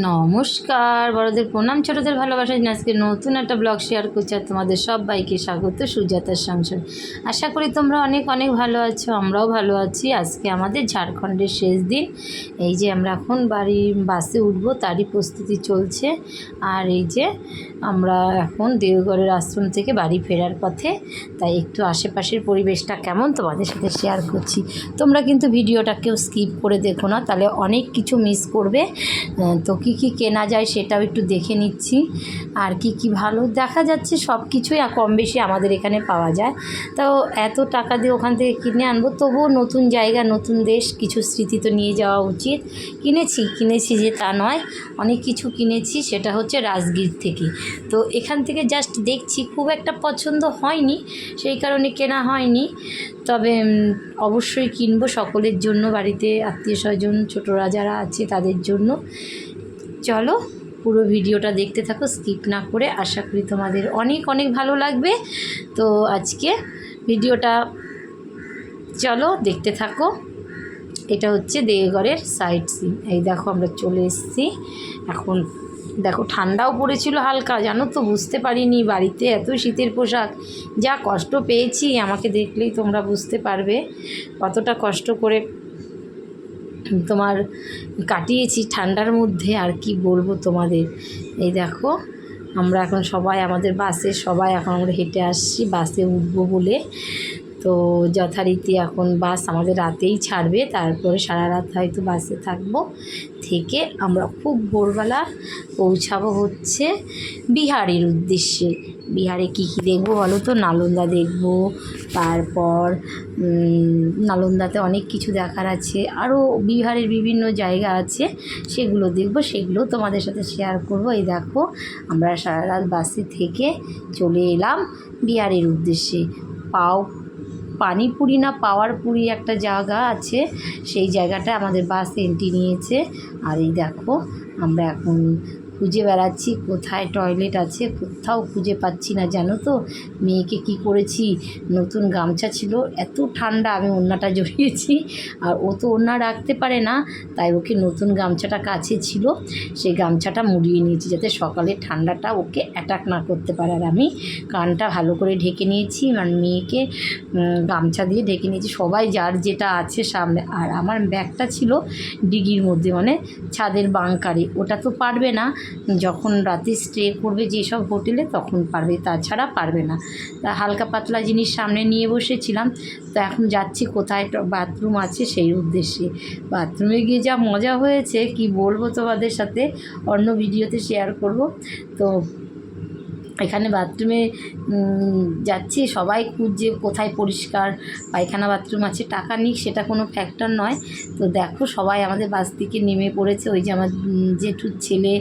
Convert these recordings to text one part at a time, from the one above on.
নমস্কার, বড়দের প্রণাম, ছোটদের ভালোবাসা। আজকে নতুন একটা ব্লগ শেয়ার করছি আর তোমাদের সবাইকে স্বাগত সুজাতার সংসার। আশা করি তোমরা অনেক অনেক ভালো আছো, আমরাও ভালো আছি। আজকে আমাদের ঝাড়খণ্ডের শেষ দিন। এই যে আমরা এখন বাসে উঠবো, তারই প্রস্তুতি চলছে। আর এই যে আমরা এখন দেওঘরের আশ্রম থেকে বাড়ি ফেরার পথে, তাই একটু আশেপাশের পরিবেশটা কেমন তোমাদের সাথে শেয়ার করছি। তোমরা কিন্তু ভিডিওটা কেউ স্কিপ করে দেখো না, তাহলে অনেক কিছু মিস করবে। তো কী কী কেনা যায় সেটাও একটু দেখে নিচ্ছি। আর কি কি ভালো দেখা যাচ্ছে সব কিছুই কম বেশি আমাদের এখানে পাওয়া যায়। তো এত টাকা দিয়ে ওখান থেকে কিনে আনবো, তবুও নতুন জায়গা, নতুন দেশ, কিছু স্মৃতি তো নিয়ে যাওয়া উচিত। কিনেছি যে তা নয়, অনেক কিছু কিনেছি। সেটা হচ্ছে রাজগীর থেকে। তো এখান থেকে জাস্ট দেখছি, খুব একটা পছন্দ হয়নি, সেই কারণে কেনা হয়নি। তবে অবশ্যই কিনবো সকলের জন্য, বাড়িতে আত্মীয় স্বজন ছোটরা যারা আছে তাদের জন্য। চলো পুরো ভিডিওটা দেখতে থাকো স্কিপ না করে, আশা করি তোমাদের অনেক অনেক ভালো লাগবে। তো আজকে ভিডিওটা চলো দেখতে থাকো। এটা হচ্ছে দেওঘরের সাইট সিন। এই দেখো আমরা চলে এসেছি এখন। দেখো ঠান্ডাও পড়েছিল হালকা, জানো তো, বুঝতে পারিনি বাড়িতে এত শীতের পোশাক। যা কষ্ট পেয়েছি আমাকে দেখলেই তোমরা বুঝতে পারবে কতটা কষ্ট করে তোমার কাটিয়েছি ঠান্ডার মধ্যে। আর কি বলবো তোমাদের। এই দেখো আমরা এখন সবাই আমাদের বাসে, সবাই এখন আমরা হেঁটে আসছি বাসে উঠবো বলে। তো যথারীতি এখন বাস আমাদের রাতেই ছাড়বে, তারপরে সারা রাত হয়তো বাসে থাকবো। থেকে আমরা খুব ভোরবেলা পৌঁছাবো হচ্ছে বিহারের উদ্দেশ্যে। বিহারে কী কী দেখবো বলো তো? নালন্দা দেখব, তারপর নালন্দাতে অনেক কিছু দেখার আছে, আরও বিহারের বিভিন্ন জায়গা আছে, সেগুলো দেখব, সেগুলো তোমাদের সাথে শেয়ার করব। এই দেখো আমরা সারা রাত বাসে থেকে চলে এলাম বিহারের উদ্দেশ্যে। পানিপুরি না পাওয়ারপুরি একটা জায়গা আছে, সেই জায়গাটা আমাদের বাস এন্ট্রি নিয়েছে। আর এই দেখো আমরা এখন খুঁজে বেড়াচ্ছি কোথায় টয়লেট আছে, কোথাও খুঁজে পাচ্ছি না। জানো তো মেয়েকে কি করেছি, নতুন গামছা ছিল, এত ঠান্ডা আমি ওড়নাটা জড়িয়েছি, আর ও তো ওড়না রাখতে পারে না, তাই ওকে নতুন গামছাটা কাছে ছিল, সেই গামছাটা মুড়িয়ে নিয়েছি যাতে সকালে ঠান্ডাটা ওকে অ্যাটাক না করতে পারে। আর আমি কানটা ভালো করে ঢেকে নিয়েছি, আর মেয়েকে গামছা দিয়ে ঢেকে নিয়েছি। সবাই যার যেটা আছে সামনে। আর আমার ব্যাগটা ছিল ডিগির মধ্যে, মানে ছাদের বাংকারে। ওটা তো পারবে না, যখন রাতে স্টে করবে যেসব হোটেলে তখন পারবে, তাছাড়া পারবে না। তা হালকা পাতলা জিনিস সামনে নিয়ে বসেছিলাম। তো এখন যাচ্ছি কোথায় বাথরুম আছে সেই উদ্দেশ্যে। বাথরুমে গিয়ে যা মজা হয়েছে কি বলবো তোমাদের সাথে, অন্য ভিডিওতে শেয়ার করব। তো এখানে বাথরুমে যাচ্ছি, সবাই খুঁজছে কোথায় পরিষ্কার পায়খানা বাথরুম আছে, টাকা নিক সেটা কোনো ফ্যাক্টর নয়। তো দেখো সবাই আমাদের বাস থেকে নেমে পড়েছে। ওই যে আমার জেঠুর ছেলে,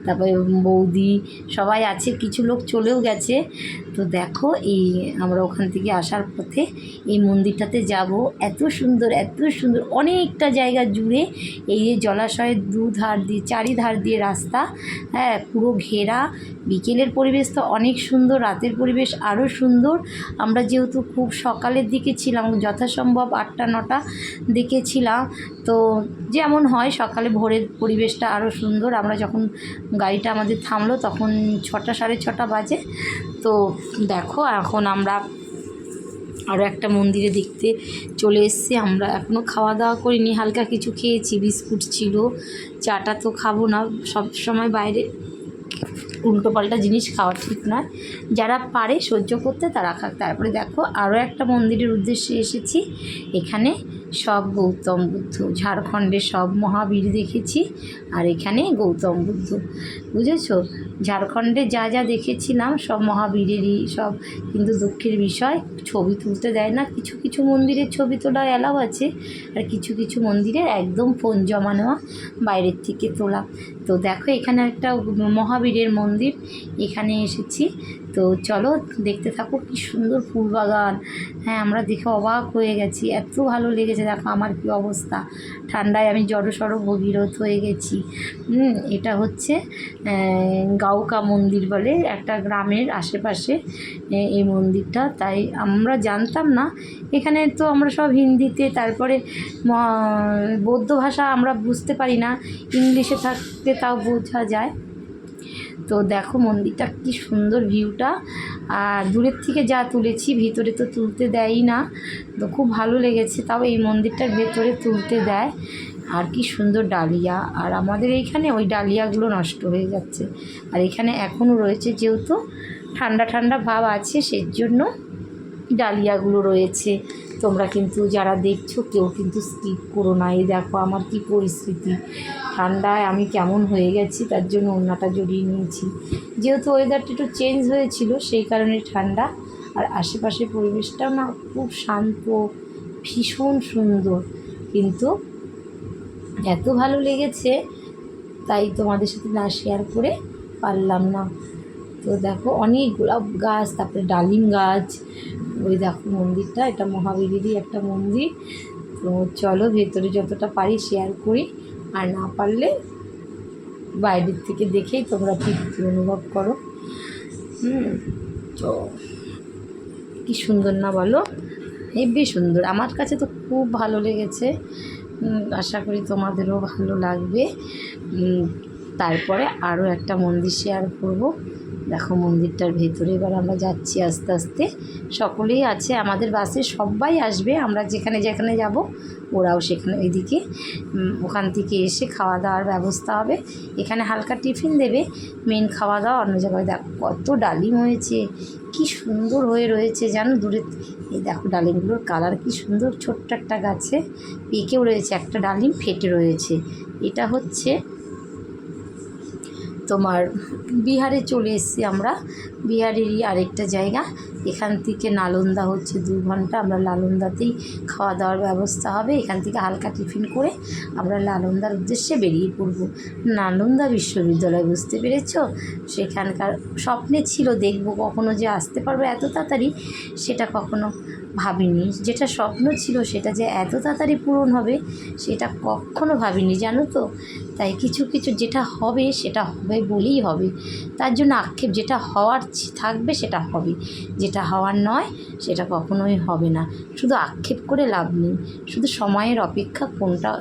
তারপরে বৌদি, সবাই আছে, কিছু লোক চলেও গেছে। তো দেখো এই আমরা ওখান থেকে আসার পথে এই মন্দিরটাতে যাব। এত সুন্দর, এত সুন্দর, অনেকটা জায়গা জুড়ে এই যে জলাশয়ের দুধার দিয়ে, চারিধার দিয়ে রাস্তা, হ্যাঁ, পুরো ঘেরা। বিকেলের পরিবেশ তো অনেক সুন্দর, রাতের পরিবেশ আরও সুন্দর। আমরা যেহেতু খুব সকালের দিকে ছিলাম, যথাসম্ভব 8টা-9টা দিকে ছিলাম, তো যেমন হয় সকালে ভোরের পরিবেশটা আরও সুন্দর। আমরা যখন গাড়িটা আমাদের থামলো তখন 6টা, 6:30 বাজে। তো দেখো এখন আমরা আরও একটা মন্দিরে দেখতে চলে এসেছি। আমরা এখনও খাওয়া দাওয়া করিনি, হালকা কিছু খেয়েছি, বিস্কুট ছিল, চাটা তো খাবো না, সব সময় বাইরে উল্টোপাল্টা জিনিস খাওয়া ঠিক নয়, যারা পারে সহ্য করতে তারা খাক। তারপরে দেখো আরও একটা মন্দিরের উদ্দেশ্যে এসেছি। এখানে সব গৌতম বুদ্ধ, ঝাড়খণ্ডের সব মহাবীর দেখেছি, আর এখানে গৌতম বুদ্ধ, বুঝেছো? ঝাড়খণ্ডে যা যা দেখেছিলাম সব মহাবীরেরই সব, কিন্তু দুঃখের বিষয় ছবি তুলতে দেয় না। কিছু কিছু মন্দিরের ছবি তোলা অ্যালাউ আছে, আর কিছু কিছু মন্দিরের একদম ফোন জমা নেওয়া, বাইরের থেকে তোলা। তো দেখো এখানে একটা মহাবীরের মন্দির, এখানে এসেছি। তো চলো দেখতে থাকো, কি সুন্দর ফুল বাগান। হ্যাঁ, আমরা দেখে অবাক হয়ে গেছি, এত ভালো লেগেছে। দেখো আমার কি অবস্থা, ঠান্ডায় আমি জড়সড় ভগীরথ হয়ে গেছি। এটা হচ্ছে গাউকা মন্দির বলে, একটা গ্রামের আশেপাশে এই মন্দিরটা। তাই আমরা জানতাম না, এখানে তো আমরা সব হিন্দিতে, তারপরে বৌদ্ধ ভাষা আমরা বুঝতে পারি না, ইংলিশে থাকতে তাও বোঝা যায়। তো দেখো মন্দিরটা কি সুন্দর ভিউটা, আর দূরের থেকে যা তুলেছি, ভিতরে তো তুলতে দেয়ই না। তো খুব ভালো লেগেছে, তাও এই মন্দিরটার ভেতরে তুলতে দেয়। আর কি সুন্দর ডালিয়া, আর আমাদের এইখানে ওই ডালিয়াগুলো নষ্ট হয়ে যাচ্ছে, আর এখানে এখনও রয়েছে, যেহেতু ঠান্ডা ঠান্ডা ভাব আছে সেই জন্য ডালিয়াগুলো রয়েছে। তোমরা কিন্তু যারা দেখছো কেউ কিন্তু স্কিপ করো না। এই দেখো আমার কি পরিস্থিতি, ঠান্ডায় আমি কেমন হয়ে গেছি, তার জন্য ওড়নাটা জড়িয়ে নিয়েছি। যেহেতু ওয়েদারটা একটু চেঞ্জ হয়েছিল সেই কারণে ঠান্ডা। আর আশেপাশের পরিবেশটাও না খুব শান্ত, ভীষণ সুন্দর, কিন্তু এত ভালো লেগেছে তাই তোমাদের সাথে না শেয়ার করে পারলাম না। তো দেখো অনেক গোলাপ গাছ, তারপরে ডালিম গাছ। ওই দেখো মন্দিরটা, এটা মহাবীরেরই একটা মন্দির। তো চলো ভেতরে যতটা পারি শেয়ার করি, আর না পারলে বাইরের থেকে দেখেই তোমরা তৃপ্তি অনুভব করো। তো কী সুন্দর না বলো, হেব্বি সুন্দর, আমার কাছে তো খুব ভালো লেগেছে। আশা করি তোমাদেরও ভালো লাগবে। তারপরে আরও একটা মন্দির শেয়ার করব। দেখো মন্দিরটার ভেতরে এবার আমরা যাচ্ছি আস্তে আস্তে। সকলেই আছে আমাদের বাসে, সবাই আসবে, আমরা যেখানে যেখানে যাব ওরাও সেখানে এদিকে ওখান থেকে এসে খাওয়া দাওয়ার ব্যবস্থা হবে। এখানে হালকা টিফিন দেবে, মেন খাওয়া দাওয়া অন্য জায়গায়। দেখো কত ডালিম হয়েছে, কি সুন্দর হয়ে রয়েছে জানো দূরে। এই দেখো ডালিমগুলোর কালার কি সুন্দর, ছোট্ট একটা গাছে পেকেও রয়েছে, একটা ডালিম ফেটে রয়েছে। এটা হচ্ছে তোমার বিহারে চলে এসেছি আমরা, বিহারেরই আরেকটা জায়গা। এখান থেকে নালন্দা হচ্ছে 2 ঘন্টা, আমরা নালন্দাতেই খাওয়া দাওয়ার ব্যবস্থা হবে। এখান থেকে হালকা টিফিন করে আমরা নালন্দার উদ্দেশ্যে বেরিয়ে পড়ব। নালন্দা বিশ্ববিদ্যালয়, বুঝতে পেরেছ? সেখানকার স্বপ্নে ছিল দেখব, কখনো যে আসতে পারবো এত তাড়াতাড়ি সেটা কখনো ভাবিনি। যেটা স্বপ্ন ছিল সেটা যে এত তাড়াতাড়ি পূরণ হবে সেটা কখনো ভাবিনি, জানো তো। তাই কিছু কিছু যেটা হবে সেটা হবে বলেই হবে, তার জন্য আক্ষেপ, যেটা হওয়ার থাকবে সেটা হবে, যেটা হওয়ার নয় সেটা কখনোই হবে না। শুধু আক্ষেপ করে লাভ নেই, শুধু সময়ের অপেক্ষা। কোনটা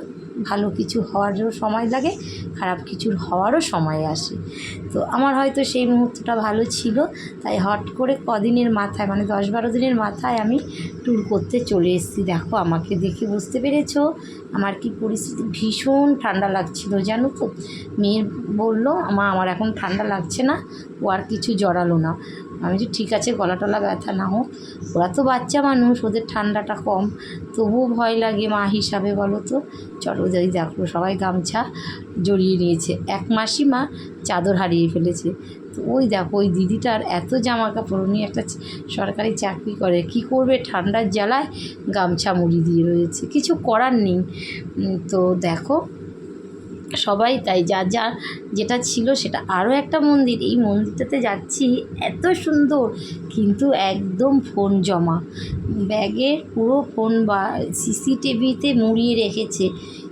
ভালো কিছু হওয়ারও সময় লাগে, খারাপ কিছুর হওয়ারও সময় আসে। তো আমার হয়তো সেই মুহূর্তটা ভালো ছিল, তাই হট করে কদিনের মাথায়, মানে 10-12 দিনের মাথায় আমি ট্যুর করতে চলে এসেছি। দেখো আমাকে দেখে বুঝতে পেরেছো আমার কি পরিস্থিতি, ভীষণ ঠান্ডা লাগছিল জানো তো। মেয়ে বলল আমার এখন ঠান্ডা লাগছে না, ও আর কিছু জড়ালো না। আমি যে ঠিক আছে, গলা টলা ব্যথা না হোক, ওরা তো বাচ্চা মানুষ, ওদের ঠান্ডাটা কম, তবুও ভয় লাগে মা হিসাবে, বলো তো। চলো যাই, দেখো সবাই গামছা জড়িয়ে নিয়েছে। এক মাসিমা চাদর হারিয়ে ফেলেছে। তো ওই দেখো ওই দিদিটার এত জামা কাপড়, উনি একটা সরকারি চাকরি করে, কি করবে ঠান্ডার জ্বালায় গামছা মুড়ি দিয়ে রয়েছে, কিছু করার নেই। তো দেখো সবাই তাই যার যার যেটা ছিল সেটা। আরও একটা মন্দির, এই মন্দিরটাতে যাচ্ছি, এত সুন্দর, কিন্তু একদম ফোন জমা, ব্যাগের পুরো ফোন বা সিসিটিভিতে মুড়িয়ে রেখেছে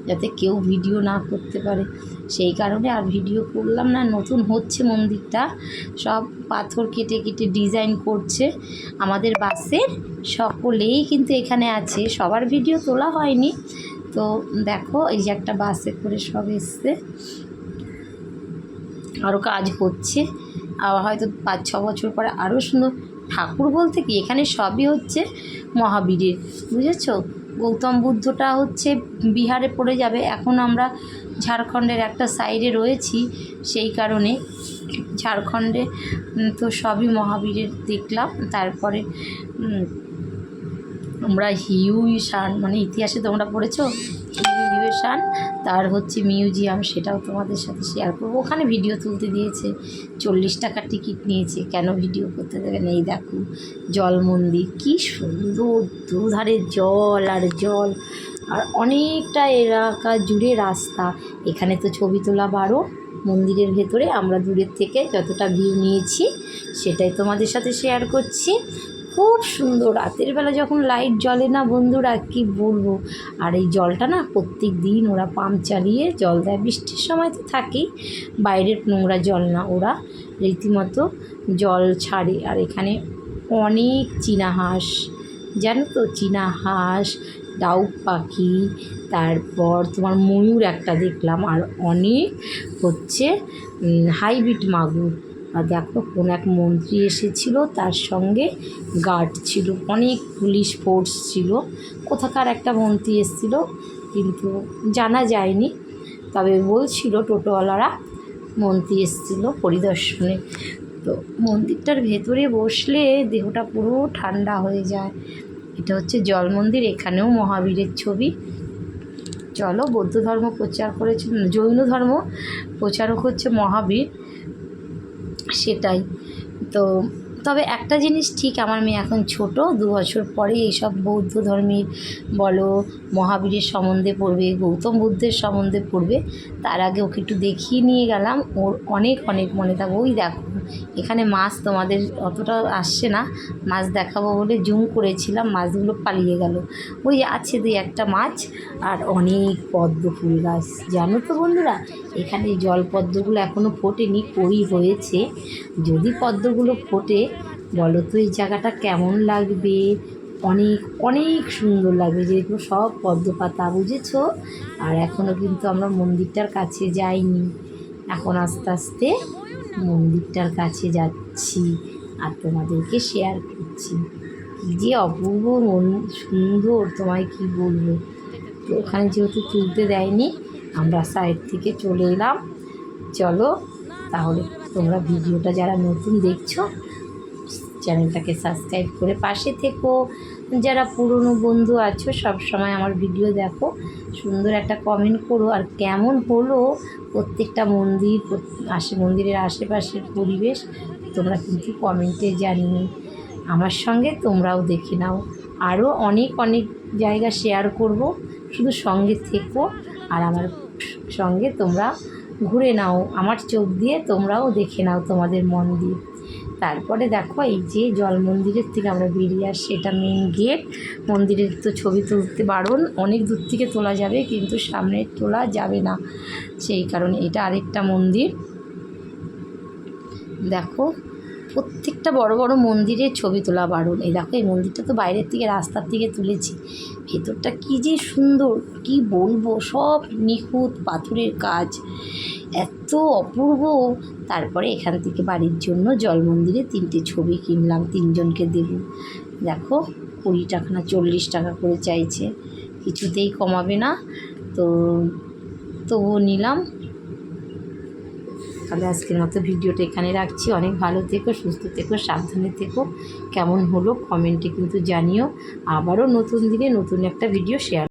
যাতে কেউ ভিডিও না করতে পারে। সেই কারণে আর ভিডিও করলাম না। নতুন হচ্ছে মন্দিরটা, সব পাথর কেটে কেটে ডিজাইন করছে। আমাদের বাসের সকলেই কিন্তু এখানে আছে, সবার ভিডিও তোলা হয়নি। তো দেখো এই যে একটা বাসে করে সব এসছে, আরও কাজ হচ্ছে, আবার হয়তো 5-6 বছর পরে আরও সুন্দর। ঠাকুর বলতে কি এখানে সবই হচ্ছে মহাবীরের, বুঝেছো। গৌতম বুদ্ধটা হচ্ছে বিহারে পড়ে যাবে, এখন আমরা ঝাড়খণ্ডের একটা সাইডে রয়েছি, সেই কারণে ঝাড়খণ্ডে তো সবই মহাবীরের দেখলাম। তারপরে আমরা হিউয়েশান, মানে ইতিহাসে তোমরা পড়েছো হিউয়েশান, তার হচ্ছে মিউজিয়াম, সেটাও তোমাদের সাথে শেয়ার করবো। ওখানে ভিডিও তুলতে দিয়েছে, 40 টাকা টিকিট নিয়েছে, কেন ভিডিও করতে দেবে না। এই দেখো জল মন্দির, কি সুন্দর, দুধারে জল আর জল, আর অনেকটা এলাকা জুড়ে রাস্তা। এখানে তো ছবি তোলা বারো, মন্দিরের ভেতরে আমরা দূরের থেকে যতটা ভিউ নিয়েছি সেটাই তোমাদের সাথে শেয়ার করছি। খুব সুন্দর, রাতের বেলা যখন লাইট জ্বলে না বন্ধুরা, কি বলবো। আর এই জলটা না প্রত্যেক দিন ওরা পাম্প চালিয়ে জল দেয়, বৃষ্টির সময় তো থাকেই, বাইরের নোংরা জল না, ওরা রীতিমতো জল ছাড়ে। আর এখানে অনেক চীনা হাঁস, জানো তো, চীনা হাঁস, ডাউক পাখি, তারপর তোমার ময়ূর একটা দেখলাম, আর অনেক হচ্ছে হাইব্রিড মাগুর। আর দেখো কোন এক মন্ত্রী এসেছিল, তার সঙ্গে গার্ড ছিল, অনেক পুলিশ ফোর্স ছিল। কোথাকার একটা মন্ত্রী এসেছিল কিন্তু জানা যায়নি, তবে বলছিল টোটোওয়ালারা মন্ত্রী এসেছিল পরিদর্শনে। তো মন্দিরটার ভেতরে বসলে দেহটা পুরো ঠান্ডা হয়ে যায়। এটা হচ্ছে জল মন্দির, এখানেও মহাবীরের ছবি। চলো, বৌদ্ধ ধর্ম প্রচার করেছে, জৈন ধর্ম প্রচারক হচ্ছে মহাবীর, সেটাই। তো তবে একটা জিনিস ঠিক, আমার মেয়ে এখন ছোট, 2 বছর পরে এইসব বৌদ্ধ ধর্মের বলো, মহাবীরের সম্বন্ধে পড়বে, গৌতম বুদ্ধের সম্বন্ধে পড়বে। তার আগে ওকে একটু দেখিয়ে নিয়ে গেলাম, ওর অনেক অনেক মনে থাকবে। ওই দেখো এখানে মাছ, তোমাদের অতটা আসছে না, মাছ দেখাবো বলে জুম করেছিলাম, মাছগুলো পালিয়ে গেল। ওই আছে 2-1টা মাছ, আর অনেক পদ্ম ফুল গাছ। জানো তো বন্ধুরা, এখানে জল পদ্মগুলো এখনও ফোটেনি, কই হয়েছে। যদি পদ্মগুলো ফোটে বলো তো এই জায়গাটা কেমন লাগবে, অনেক অনেক সুন্দর লাগবে, যেগুলো সব পদ্ম পাতা, বুঝেছো। আর এখনও কিন্তু আমরা মন্দিরটার কাছে যাইনি, এখন আস্তে আস্তে মন্দিরটার কাছে যাচ্ছি আর তোমাদেরকে শেয়ার করছি। কী যে অপূর্ব সুন্দর, তোমায় কি বলবো। তো ওখানে যেহেতু তুলতে দেয়নি, আমরা সাইড থেকে চলে এলাম। চলো তাহলে, তোমরা ভিডিওটা যারা নতুন দেখছো চ্যানেলটাকে সাবস্ক্রাইব করে পাশে থেকো। যারা পুরনো বন্ধু আছো সব সময় আমার ভিডিও দেখো, সুন্দর একটা কমেন্ট করো। আর কেমন হলো প্রত্যেকটা মন্দিরের আশেপাশের পরিবেশ তোমরা কিন্তু কমেন্টে জানিও। আমার সঙ্গে তোমরাও দেখে নাও, আরও অনেক অনেক জায়গা শেয়ার করব, শুধু সঙ্গে থেকো আর আমার সঙ্গে তোমরা ঘুরে নাও, আমার চোখ দিয়ে তোমরাও দেখে নাও তোমাদের মন দিয়ে। তারপরে দেখো এই যে জল মন্দিরের থেকে আমরা বেরিয়ে আসছি, এটা মেন গেট। মন্দিরের তো ছবি তুলতে বারণ, অনেক দূর থেকে তোলা যাবে কিন্তু সামনে তোলা যাবে না, সেই কারণে এটা আরেকটা মন্দির। দেখো প্রত্যেকটা বড় বড় মন্দিরের ছবি তোলা বারণ। এই দেখো এই মন্দিরটা তো বাইরের থেকে রাস্তার থেকে তুলেছি, ভেতরটা কী যে সুন্দর কি বলবো, সব নিখুঁত পাথরের কাজ, এত অপূর্ব। তারপরে এখান থেকে বাড়ির জন্য জল মন্দিরে 3টে ছবি কিনলাম, 3জনকে দেব। দেখো 20 টাকা না 40 টাকা করে চাইছে, কিছুতেই কমাবে না, তো তবুও নিলাম। তাহলে আজকের মতো ভিডিওটা এখানে রাখছি। অনেক ভালো থেকো, সুস্থ থেকো, সাবধানে থেকো। কেমন হলো কমেন্টে কিন্তু জানিও। আবারও নতুন দিনে নতুন একটা ভিডিও শেয়ার